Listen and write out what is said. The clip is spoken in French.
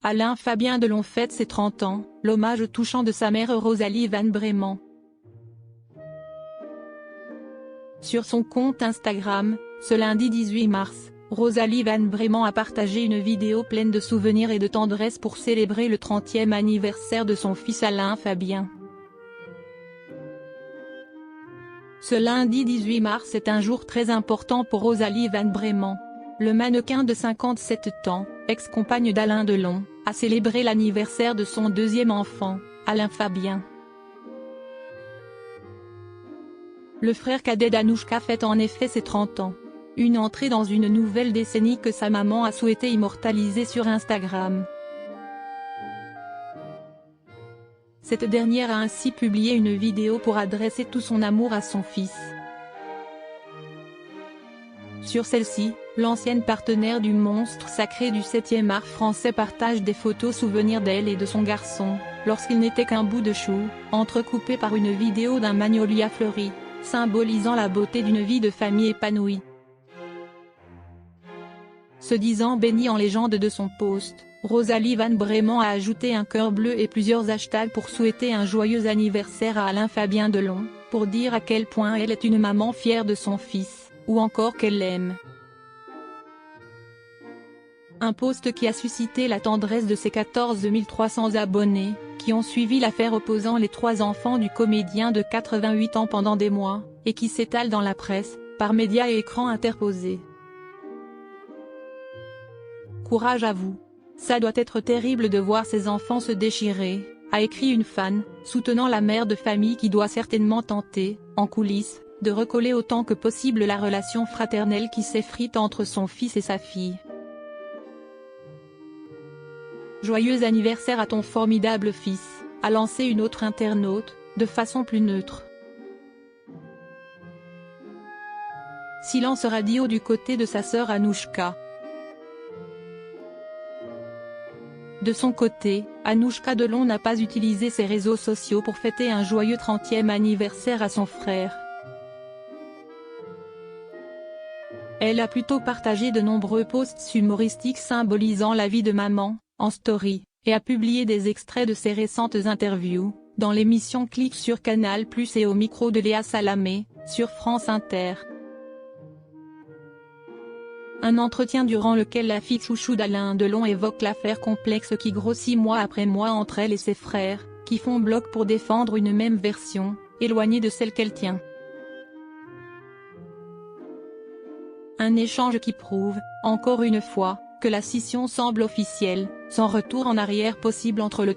Alain Fabien Delon fête ses 30 ans, l'hommage touchant de sa mère Rosalie Van Bremen. Sur son compte Instagram, ce lundi 18 mars, Rosalie Van Bremen a partagé une vidéo pleine de souvenirs et de tendresse pour célébrer le 30e anniversaire de son fils Alain Fabien. Ce lundi 18 mars est un jour très important pour Rosalie Van Bremen. Le mannequin de 57 ans, ex-compagne d'Alain Delon, a célébré l'anniversaire de son deuxième enfant, Alain Fabien. Le frère cadet d'Anouchka fête en effet ses 30 ans. Une entrée dans une nouvelle décennie que sa maman a souhaité immortaliser sur Instagram. Cette dernière a ainsi publié une vidéo pour adresser tout son amour à son fils. Sur celle-ci, l'ancienne partenaire du monstre sacré du 7e art français partage des photos souvenirs d'elle et de son garçon, lorsqu'il n'était qu'un bout de chou, entrecoupé par une vidéo d'un magnolia fleuri, symbolisant la beauté d'une vie de famille épanouie. Se disant bénie en légende de son post, Rosalie Van Bremen a ajouté un cœur bleu et plusieurs hashtags pour souhaiter un joyeux anniversaire à Alain Fabien Delon, pour dire à quel point elle est une maman fière de son fils, ou encore qu'elle l'aime. Un post qui a suscité la tendresse de ses 14 300 abonnés, qui ont suivi l'affaire opposant les 3 enfants du comédien de 88 ans pendant des mois, et qui s'étale dans la presse, par médias et écrans interposés. Courage à vous. Ça doit être terrible de voir ses enfants se déchirer, a écrit une fan, soutenant la mère de famille qui doit certainement tenter, en coulisses, de recoller autant que possible la relation fraternelle qui s'effrite entre son fils et sa fille. Joyeux anniversaire à ton formidable fils, a lancé une autre internaute, de façon plus neutre. Silence radio du côté de sa sœur Anouchka. De son côté, Anouchka Delon n'a pas utilisé ses réseaux sociaux pour fêter un joyeux 30e anniversaire à son frère. Elle a plutôt partagé de nombreux posts humoristiques symbolisant la vie de maman, en story, et a publié des extraits de ses récentes interviews, dans l'émission Click sur Canal+ et au micro de Léa Salamé, sur France Inter. Un entretien durant lequel la fille chouchou d'Alain Delon évoque l'affaire complexe qui grossit mois après mois entre elle et ses frères, qui font bloc pour défendre une même version, éloignée de celle qu'elle tient. Un échange qui prouve, encore une fois, que la scission semble officielle, sans retour en arrière possible entre le